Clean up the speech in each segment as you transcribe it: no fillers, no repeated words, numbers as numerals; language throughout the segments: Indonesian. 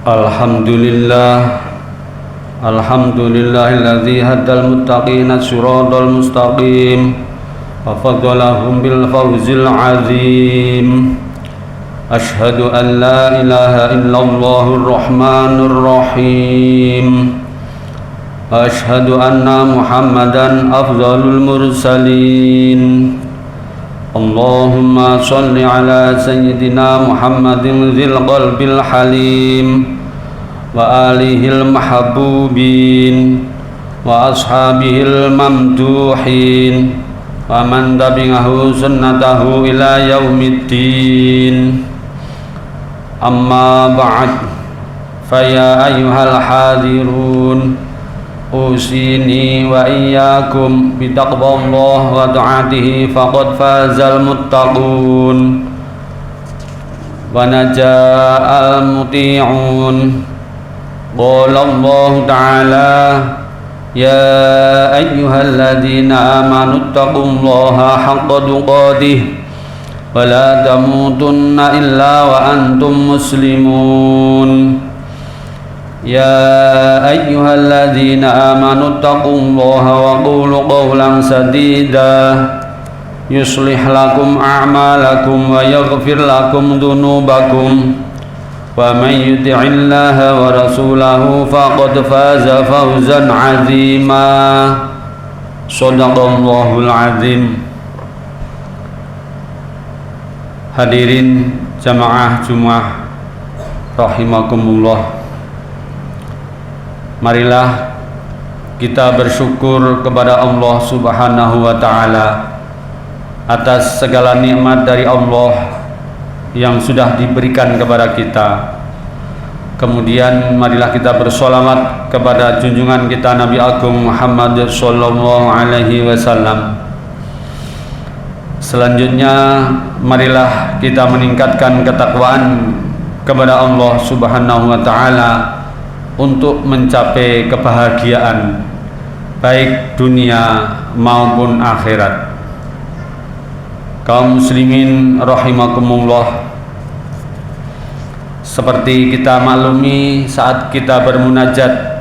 Alhamdulillah, alhamdulillahilladzi hadal muttaqina siratal mustaqim wa faddalahum bil fawzil azim. Ashhadu an la ilaha illallahur rahmanur rahim. Ashhadu anna Muhammadan afdalul mursalin. Allahumma shalli ala sayyidina Muhammadin dzil qalbil halim wa alihil mahbubin wa ashabihil mamduhin wa man tabi'ahu sunnatahu ila yaumiddin. Amma ba'd, faya ayyuhal hadirun, usini wa iyyakum bitaqwallah wa ta'atihi faqad fazal muttaqun wa naja'al muti'un. Qala Allah ta'ala, ya ayyuhalladzina amanu taqullaha haqqa tuqatih wa la tamutunna illa wa antum muslimun. Ya ayyuhalladzina amanu taqullaha wa qulu qawlan sadida yuslih lakum a'malakum wa yaghfir lakum dhunubakum wa man yuti'illaha wa rasulahu faqad faza fawzan 'azima. Shadaqallahul 'azim. Hadirin jamaah Jumat rahimakumullah. Marilah kita bersyukur kepada Allah Subhanahu wa ta'ala atas segala nikmat dari Allah yang sudah diberikan kepada kita. Kemudian marilah kita bersolawat kepada junjungan kita Nabi Agung Muhammad sallallahu alaihi wasallam. Selanjutnya marilah kita meningkatkan ketakwaan kepada Allah Subhanahu wa ta'ala untuk mencapai kebahagiaan baik dunia maupun akhirat. Kaum muslimin rahimakumullah, seperti kita maklumi, saat kita bermunajat,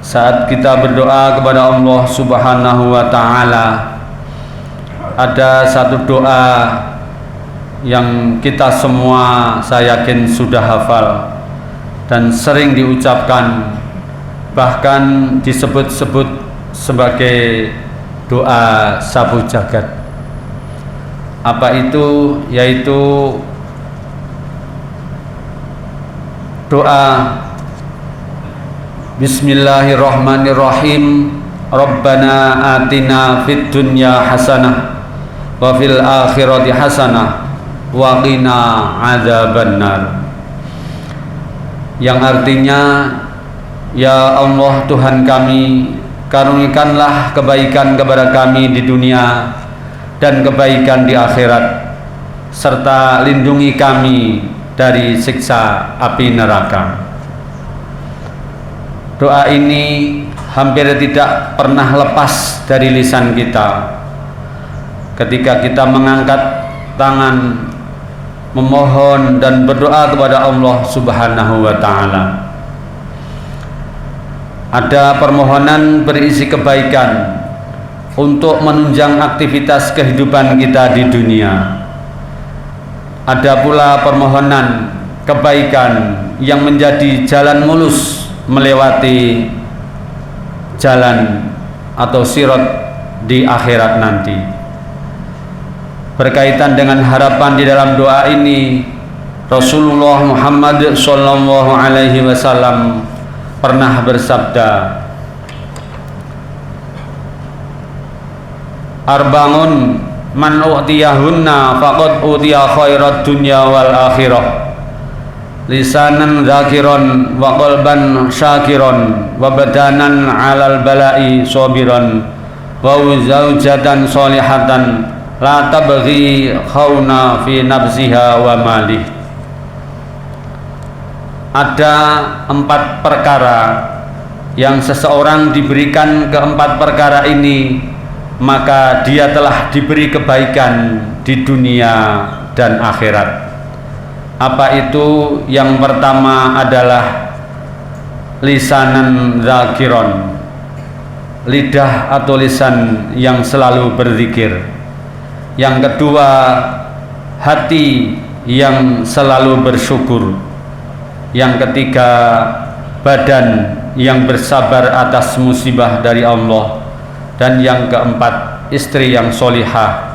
saat kita berdoa kepada Allah Subhanahu wa ta'ala, ada satu doa yang kita semua saya yakin sudah hafal dan sering diucapkan, bahkan disebut-sebut sebagai doa sapu jagat. Apa itu? Yaitu doa Bismillahirrahmanirrahim. Rabbana atina fid dunya hasanah wa fil akhirati hasanah wa qina adzabannar. Yang artinya, ya Allah Tuhan kami, karunikanlah kebaikan kepada kami di dunia dan kebaikan di akhirat, serta lindungi kami dari siksa api neraka. Doa ini hampir tidak pernah lepas dari lisan kita ketika kita mengangkat tangan memohon dan berdoa kepada Allah Subhanahu wa ta'ala. Ada permohonan berisi kebaikan untuk menunjang aktivitas kehidupan kita di dunia. Ada pula permohonan kebaikan yang menjadi jalan mulus melewati jalan atau sirat di akhirat nanti. Berkaitan dengan harapan di dalam doa ini, Rasulullah Muhammad sallallahu alaihi wasallam pernah bersabda, Arba'un man u'tiyahunna faqad u'tiya khairat dunya wal akhirah, lisanan zakiran wa qalban syakiran wa badanan 'alal bala'i sabiran wa zaujatan solihatan la tabghi khawna fi nafsiha wa malih. Ada 4 perkara yang seseorang diberikan keempat perkara ini, maka dia telah diberi kebaikan di dunia dan akhirat. Apa itu? Yang pertama adalah lisanan zakiron, lidah atau lisan yang selalu berzikir. Yang kedua, hati yang selalu bersyukur. Yang ketiga, badan yang bersabar atas musibah dari Allah. Dan yang keempat, istri yang solihah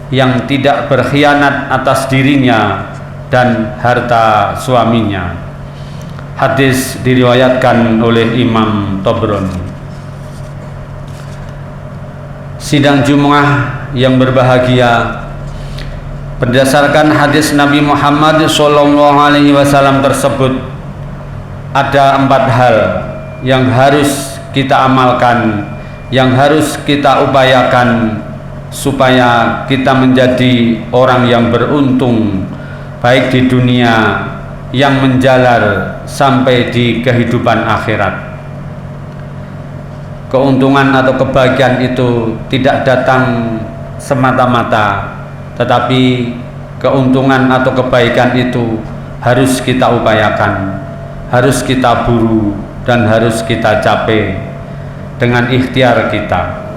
yang tidak berkhianat atas dirinya dan harta suaminya. Hadis diriwayatkan oleh Imam Tabrani. Sidang Jumat yang berbahagia, berdasarkan hadis Nabi Muhammad SAW tersebut, ada 4 hal yang harus kita amalkan, yang harus kita upayakan supaya kita menjadi orang yang beruntung, baik di dunia yang menjalar sampai di kehidupan akhirat. Keuntungan atau kebahagiaan itu tidak datang semata-mata, tetapi keuntungan atau kebaikan itu harus kita upayakan, harus kita buru, dan harus kita capai dengan ikhtiar kita.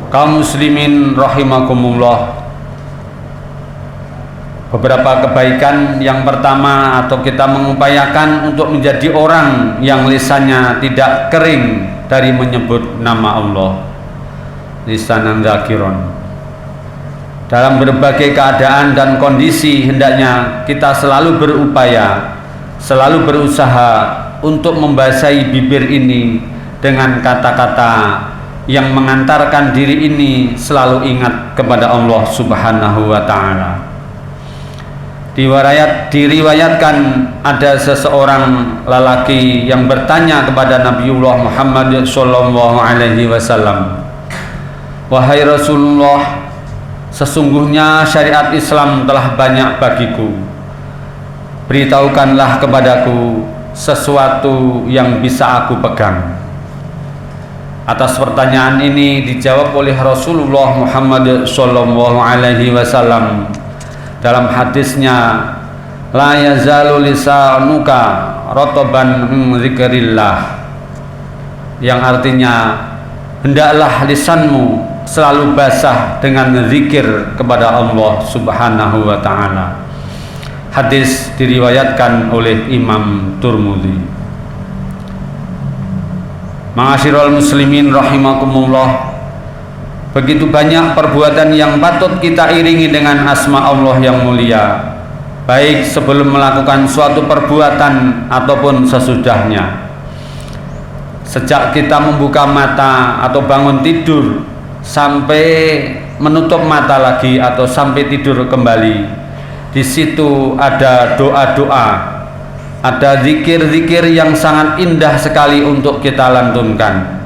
Kaum muslimin rahimakumullah, beberapa kebaikan. Yang pertama, atau kita mengupayakan untuk menjadi orang yang lisannya tidak kering dari menyebut nama Allah, lisanan zakiron. Dalam berbagai keadaan dan kondisi hendaknya kita selalu berupaya, selalu berusaha untuk membasahi bibir ini dengan kata-kata yang mengantarkan diri ini selalu ingat kepada Allah Subhanahu wa Ta'ala. Diriwayatkan ada seseorang lelaki yang bertanya kepada Nabiullah Muhammad sallallahu alaihi wasallam, "Wahai Rasulullah, sesungguhnya syariat Islam telah banyak bagiku. Beritahukanlah kepadaku sesuatu yang bisa aku pegang." Atas pertanyaan ini dijawab oleh Rasulullah Muhammad sallallahu alaihi wasallam dalam hadisnya, "La yazalu lisanuka rataban min dzikrillah," yang artinya, hendaklah lisanmu selalu basah dengan zikir kepada Allah Subhanahu wa Ta'ala. Hadis diriwayatkan oleh Imam Tirmidzi. Ma'asyiral muslimin rahimakumullah, begitu banyak perbuatan yang patut kita iringi dengan asma Allah yang mulia, baik sebelum melakukan suatu perbuatan ataupun sesudahnya. Sejak kita membuka mata atau bangun tidur sampai menutup mata lagi atau sampai tidur kembali, di situ ada doa-doa, ada zikir-zikir yang sangat indah sekali untuk kita lantunkan.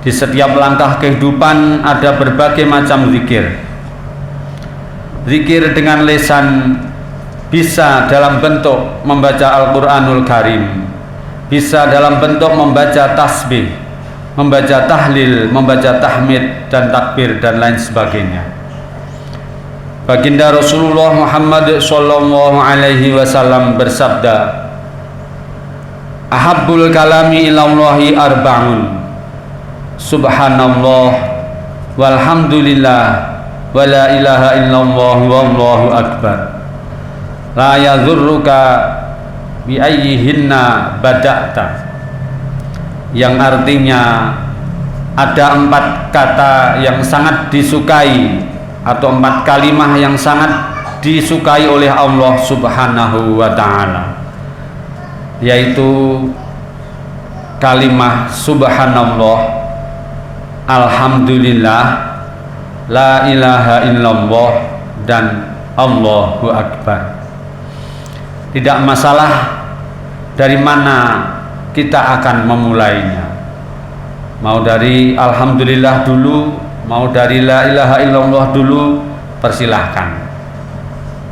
Di setiap langkah kehidupan ada berbagai macam zikir. Zikir dengan lisan bisa dalam bentuk membaca Al-Quranul Karim, bisa dalam bentuk membaca tasbih, membaca tahlil, membaca tahmid dan takbir dan lain sebagainya. Baginda Rasulullah Muhammad sallallahu alaihi wasallam bersabda, "Ahabbul kalami ilallahi arba'un, subhanallah walhamdulillah wa la ilaha illallah wallahu akbar, la yadhurruka bi ayyihinna bada'ta," yang artinya ada 4 kata yang sangat disukai atau 4 kalimah yang sangat disukai oleh Allah Subhanahu wa Ta'ala, yaitu kalimah subhanallah, alhamdulillah, la ilaha illallah, dan Allahu akbar. Tidak masalah dari mana kita akan memulainya, mau dari alhamdulillah dulu, mau dari la ilaha illallah dulu, persilahkan.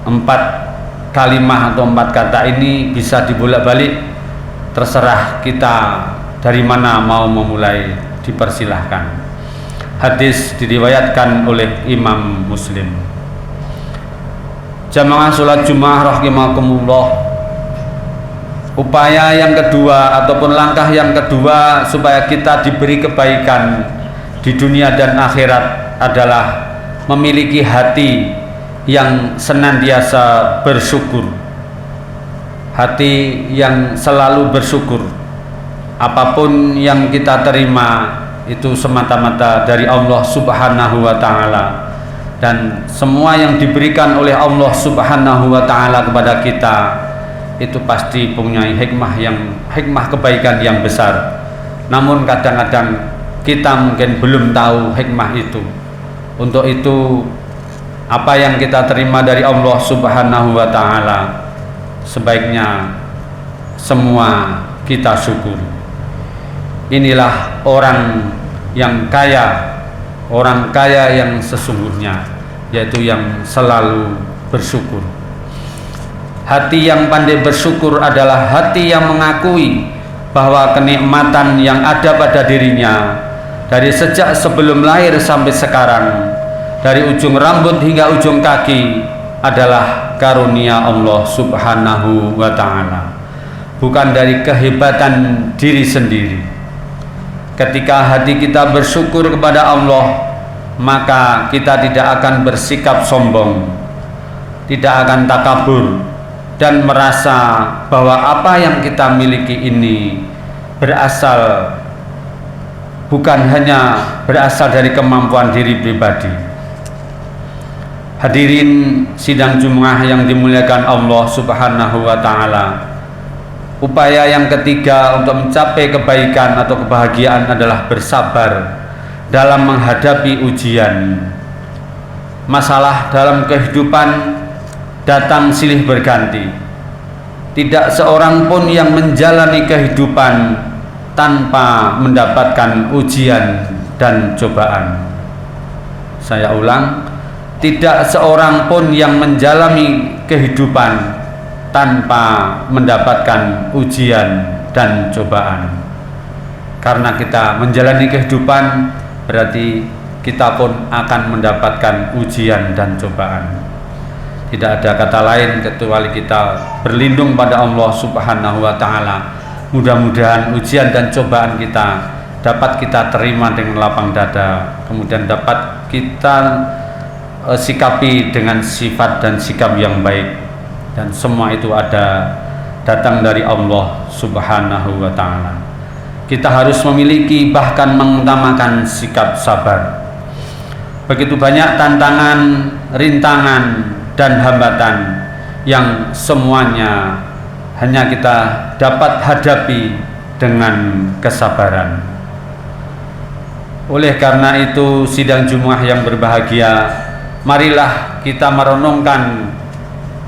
4 kalimah atau 4 kata ini bisa dibolak-balik, terserah kita dari mana mau memulai, dipersilahkan. Hadis diriwayatkan oleh Imam Muslim. Jamaah sholat Jumat rahimakumullah, upaya yang kedua ataupun langkah yang kedua supaya kita diberi kebaikan di dunia dan akhirat adalah memiliki hati yang senantiasa bersyukur, hati yang selalu bersyukur. Apapun yang kita terima itu semata-mata dari Allah Subhanahu wa Ta'ala, dan semua yang diberikan oleh Allah Subhanahu wa Ta'ala kepada kita itu pasti punya hikmah kebaikan yang besar. Namun kadang-kadang kita mungkin belum tahu hikmah itu. Untuk itu, apa yang kita terima dari Allah Subhanahu wa Ta'ala sebaiknya semua kita syukuri. Inilah orang yang kaya, orang kaya yang sesungguhnya, yaitu yang selalu bersyukur. Hati yang pandai bersyukur adalah hati yang mengakui bahwa kenikmatan yang ada pada dirinya dari sejak sebelum lahir sampai sekarang, dari ujung rambut hingga ujung kaki, adalah karunia Allah Subhanahu wa Ta'ala, bukan dari kehebatan diri sendiri. Ketika hati kita bersyukur kepada Allah, maka kita tidak akan bersikap sombong, tidak akan takabur, dan merasa bahwa apa yang kita miliki ini bukan hanya berasal dari kemampuan diri pribadi. Hadirin sidang Jumat yang dimuliakan Allah Subhanahu wa Ta'ala, upaya yang ketiga untuk mencapai kebaikan atau kebahagiaan adalah bersabar dalam menghadapi ujian. Masalah dalam kehidupan datang silih berganti. Tidak seorang pun yang menjalani kehidupan tanpa mendapatkan ujian dan cobaan. Saya ulang, tidak seorang pun yang menjalani kehidupan tanpa mendapatkan ujian dan cobaan. Karena kita menjalani kehidupan, berarti kita pun akan mendapatkan ujian dan cobaan. Tidak ada kata lain kecuali kita berlindung pada Allah Subhanahu wa Ta'ala. Mudah-mudahan ujian dan cobaan kita dapat kita terima dengan lapang dada, kemudian dapat kita sikapi dengan sifat dan sikap yang baik, dan semua itu datang dari Allah Subhanahu wa Ta'ala. Kita harus memiliki, bahkan mengutamakan sikap sabar. Begitu banyak tantangan, rintangan, dan hambatan yang semuanya hanya kita dapat hadapi dengan kesabaran. Oleh karena itu, sidang Jumat yang berbahagia, marilah kita merenungkan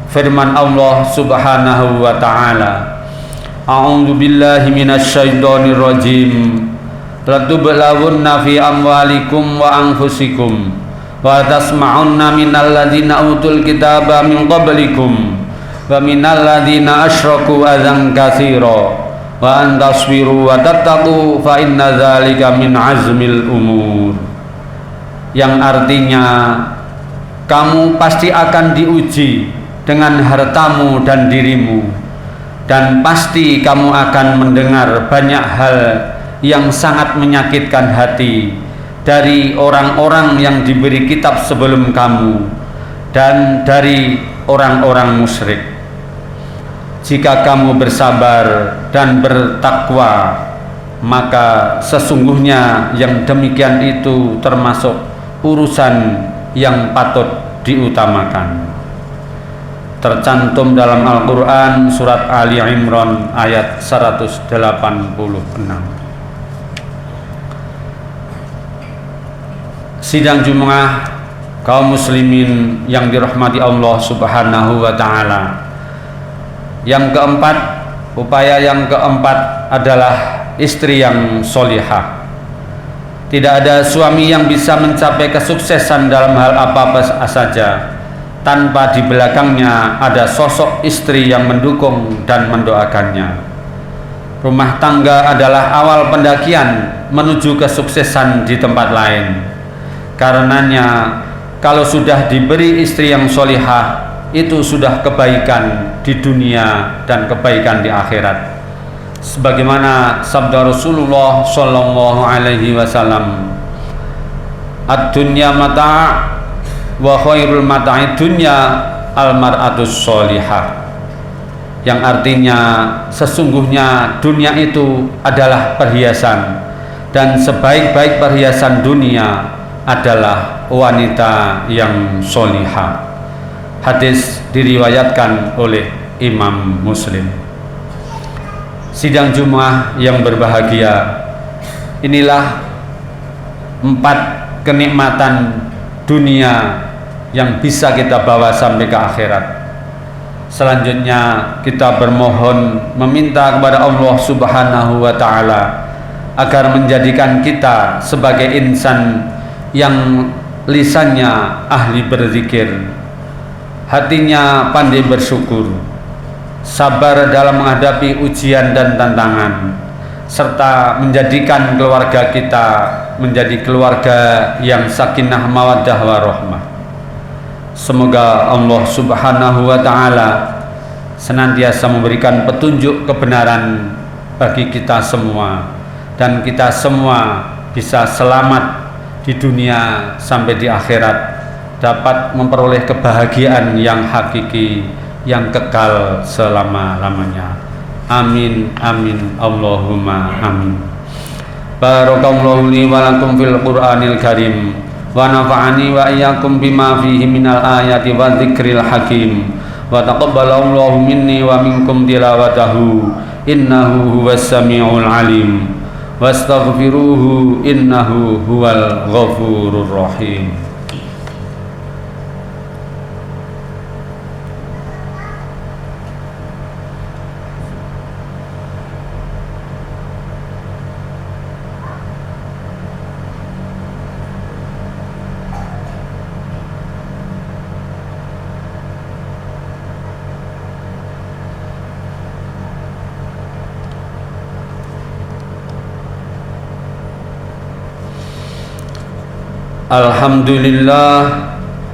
firman Allah Subhanahu wa Ta'ala. A'udzu billahi minasyaitonir rajim. La tublawunna fi amwalikum wa anfusikum wa tasma'unna minal ladzina utul kitaba min qablikum wa minal ladzina asyraku adzan katsira wa an tasbiru wa tattaqu fa inna dzalika min azmil umur. Yang artinya, kamu pasti akan diuji dengan hartamu dan dirimu, dan pasti kamu akan mendengar banyak hal yang sangat menyakitkan hati dari orang-orang yang diberi kitab sebelum kamu dan dari orang-orang musyrik. Jika kamu bersabar dan bertakwa, maka sesungguhnya yang demikian itu termasuk urusan yang patut diutamakan. Tercantum dalam Al-Quran surat Ali Imran ayat 186. Sidang Jumat kaum muslimin yang dirahmati Allah Subhanahu wa Ta'ala. Yang keempat, upaya yang keempat adalah istri yang solihah. Tidak ada suami yang bisa mencapai kesuksesan dalam hal apa-apa saja tanpa di belakangnya ada sosok istri yang mendukung dan mendoakannya. Rumah tangga adalah awal pendakian menuju kesuksesan di tempat lain. Karenanya, kalau sudah diberi istri yang solihah, itu sudah kebaikan di dunia dan kebaikan di akhirat. Sebagaimana sabda Rasulullah sallallahu alaihi wasallam, ad-dunya mata' wa khairul mata'i dunya al-mar'atus sholihah, yang artinya sesungguhnya dunia itu adalah perhiasan dan sebaik-baik perhiasan dunia adalah wanita yang sholihah. Hadis diriwayatkan oleh Imam Muslim. Sidang Jumat yang berbahagia, inilah 4 kenikmatan dunia yang bisa kita bawa sampai ke akhirat. Selanjutnya kita bermohon meminta kepada Allah Subhanahu wa Ta'ala agar menjadikan kita sebagai insan yang lisannya ahli berzikir, hatinya pandai bersyukur, sabar dalam menghadapi ujian dan tantangan, serta menjadikan keluarga kita menjadi keluarga yang sakinah mawaddah warahmah. Semoga Allah Subhanahu wa Ta'ala senantiasa memberikan petunjuk kebenaran bagi kita semua, dan kita semua bisa selamat di dunia sampai di akhirat, dapat memperoleh kebahagiaan yang hakiki, yang kekal selama-lamanya. Amin amin Allahumma amin. Barakallahu li wa lakum fil Qur'anil Karim wa nafa'ani wa iyyakum bima fihi minal ayati wa dzikril hakim wa taqabbalallahu minni wa minkum tilawatahu innahu huwas samiul alim wastaghfiruhu innahu huwal ghafurur rahim.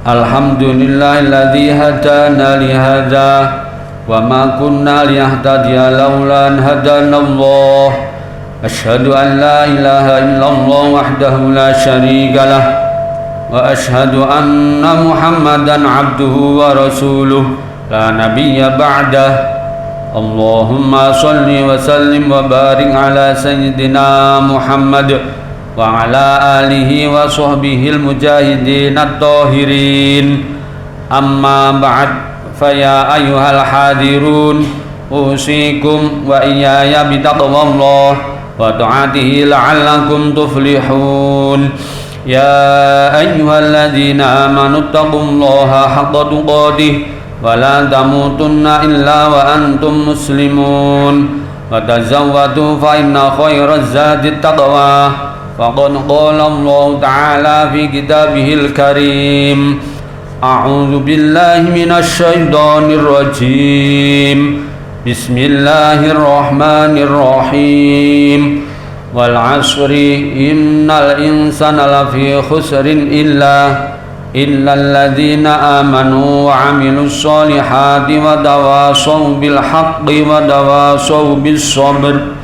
Alhamdulillahilladzi hadana li hadza wa ma kunna linahtadiya laula an hadanallah. Asyhadu an la ilaha illallah wahdahu la syarika lah wa asyhadu anna Muhammadan abduhu wa rasuluh la nabiyya ba'dah. Allahumma shalli wa sallim wa barik ala sayyidina Muhammad wa ala alihi wa sahbihi al-mujahidin at-tahirin. Amma ba'd, faya ayyuhal hadirun usikum wa iyaya bitaqwallah wa ta'atihi la'allakum tuflihun. Ya ayyuhalladzina amanu taqullaha haqqa tuqatih wa la tamutunna illa wa antum muslimun wa tazawwadu fa inna khairaz zadi taqwa. Faqad qala Allah Ta'ala fi kitabihil karim. A'udzu billahi minasy syaithanir rajim. Bismillahirrahmanirrahim. Wal 'asri innal insana lafi khusrin illa alladzina amanu wa 'amilus solihati wa tawasaw bil haqqi wa tawasaw bis sabr.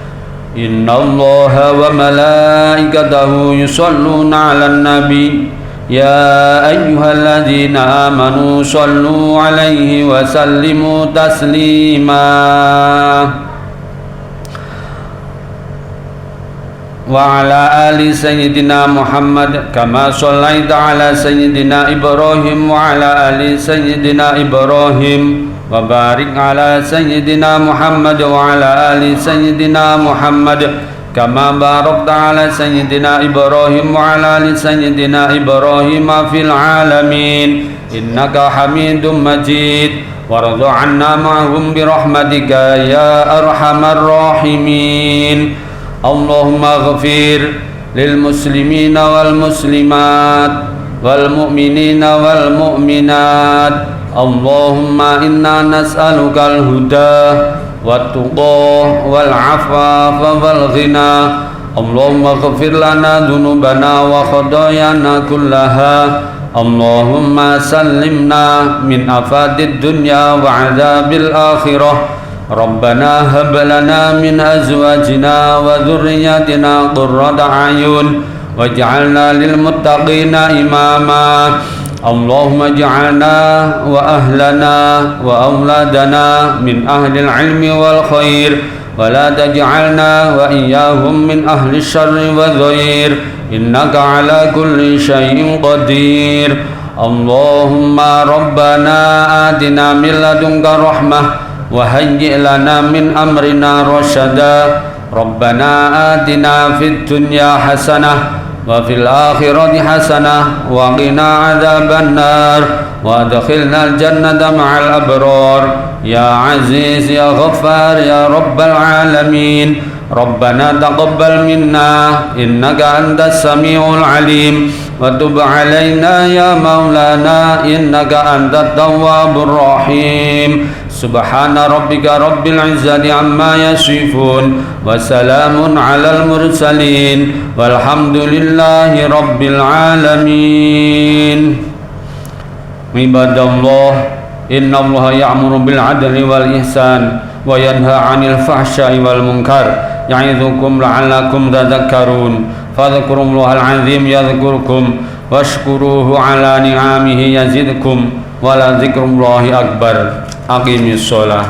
Innallaha wa malaikatahu yusholluna 'alan nabi ya ayyuhalladzina amanu shollu 'alaihi wa sallimu taslima. Wa ala ali sayyidina Muhammad kama shallaita ala sayyidina Ibrahim wa ala ali sayyidina Ibrahim wa barik ala sayyidina Muhammad wa ala ali sayyidina Muhammad kama barakta ala sayyidina Ibrahim wa ala ali sayyidina Ibrahim fil alamin innaka Hamidum Majid. Warḍu 'anna ma'hum bi rahmatika ya arhamar rahimin. Allahumma ighfir lil muslimina wal muslimat wal mu'minina wal mu'minat. Allahumma inna nas'alukal huda wat tuqa wal afafa wal ghina. Allahumma ighfir lana dhunubana wa khataayana kullaha اللهم سلمنا من آفات الدنيا وعذاب الآخرة ربنا هب لنا من أزواجنا وذرياتنا قرة أعين واجعلنا للمتقين إماما اللهم اجعلنا وأهلنا وأولادنا من أهل العلم والخير ولا تجعلنا وإياهم من أهل الشر والذير إنك على كل شيء قدير اللهم ربنا آتنا من لدنك رحمة وهيئ لنا من أمرنا رشدا ربنا آتنا في الدنيا حسنة وفي الآخرة حسنة وقنا عذاب النار وادخلنا الجنة مع الأبرار يا عزيز يا غفار يا رب العالمين ربنا تقبل منا إنك أنت السميع العليم وتب علينا يا مولانا إنك أنت التواب الرحيم سبحان ربك رب العزة عما يصفون وسلام على المرسلين والحمد لله رب العالمين عباد الله إن الله يأمر بالعدل والإحسان وينهى عن الفحشاء والمنكر يعظكم لعلكم تذكرون فاذكروا الله العظيم يذكركم واشكروه على نعمه يزدكم ولذكر الله أكبر أقيم الصلاة